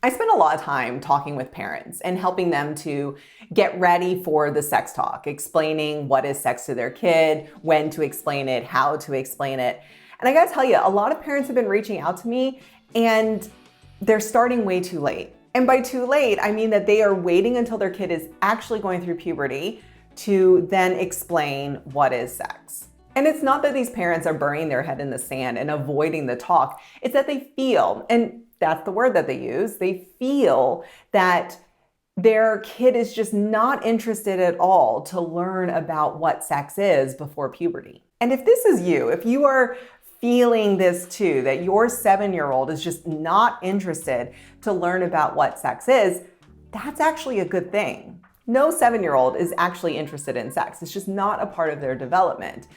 I spend a lot of time talking with parents and helping them to get ready for the sex talk, explaining what is sex to their kid, when to explain it, how to explain it. And I gotta tell you, a lot of parents have been reaching out to me and they're starting way too late. And by too late, I mean that they are waiting until their kid is actually going through puberty to then explain what is sex. And it's not that these parents are burying their head in the sand and avoiding the talk. It's that they feel, and that's the word that they use, they feel that their kid is just not interested at all to learn about what sex is before puberty. And if this is you, if you are feeling this too, that your 7-year-old is just not interested to learn about what sex is, that's actually a good thing. No 7-year-old is actually interested in sex. It's just not a part of their development.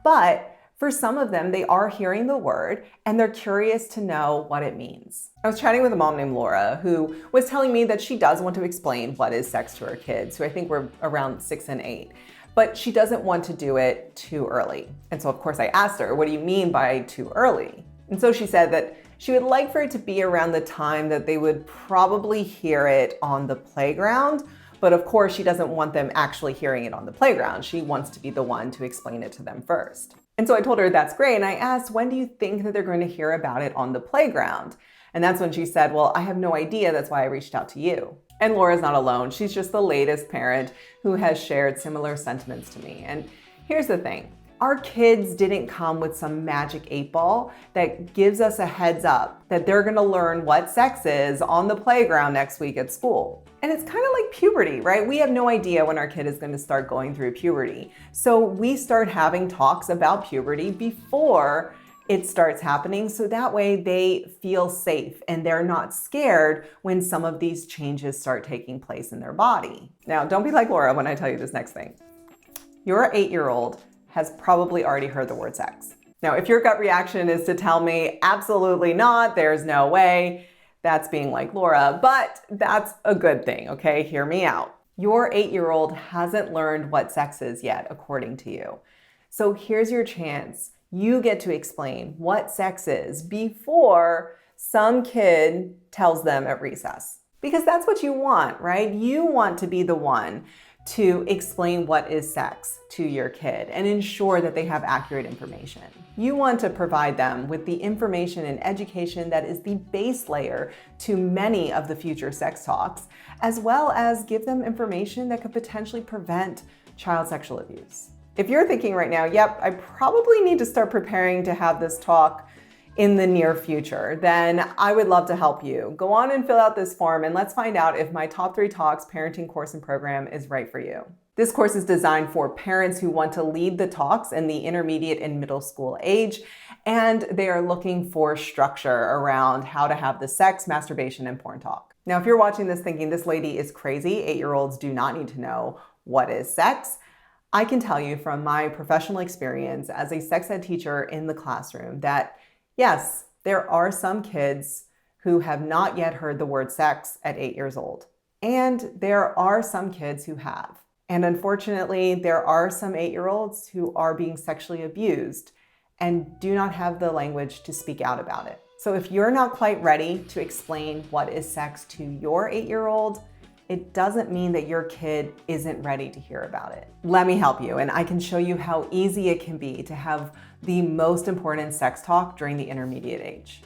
But for some of them, they are hearing the word and they're curious to know what it means. I was chatting with a mom named Laura who was telling me that she does want to explain what is sex to her kids, who I think were around 6 and 8, but she doesn't want to do it too early. And so of course I asked her, what do you mean by too early? And so she said that she would like for it to be around the time that they would probably hear it on the playground. But of course, she doesn't want them actually hearing it on the playground. She wants to be the one to explain it to them first. And so I told her that's great. And I asked, when do you think that they're going to hear about it on the playground? And that's when she said, well, I have no idea. That's why I reached out to you. And Laura's not alone. She's just the latest parent who has shared similar sentiments to me. And here's the thing. Our kids didn't come with some magic 8-ball that gives us a heads up that they're gonna learn what sex is on the playground next week at school. And it's kind of like puberty, right? We have no idea when our kid is gonna start going through puberty. So we start having talks about puberty before it starts happening, so that way they feel safe and they're not scared when some of these changes start taking place in their body. Now, don't be like Laura when I tell you this next thing. Your 8-year-old has probably already heard the word sex. Now, if your gut reaction is to tell me, absolutely not, there's no way, that's being like Laura, but that's a good thing, okay? Hear me out. Your 8-year-old hasn't learned what sex is yet, according to you. So here's your chance. You get to explain what sex is before some kid tells them at recess. Because that's what you want, right? You want to be the one to explain what is sex to your kid and ensure that they have accurate information. You want to provide them with the information and education that is the base layer to many of the future sex talks, as well as give them information that could potentially prevent child sexual abuse. If you're thinking right now, yep, I probably need to start preparing to have this talk in the near future, then I would love to help you. Go on and fill out this form and let's find out if my Top 3 Talks parenting course and program is right for you. This course is designed for parents who want to lead the talks in the intermediate and middle school age, and they are looking for structure around how to have the sex, masturbation, and porn talk. Now, if you're watching this thinking this lady is crazy, 8-year-olds do not need to know what is sex, I can tell you from my professional experience as a sex ed teacher in the classroom that yes, there are some kids who have not yet heard the word sex at 8 years old. And there are some kids who have. And unfortunately, there are some 8-year-olds who are being sexually abused and do not have the language to speak out about it. So if you're not quite ready to explain what is sex to your 8-year-old, it doesn't mean that your kid isn't ready to hear about it. Let me help you, and I can show you how easy it can be to have the most important sex talk during the intermediate age.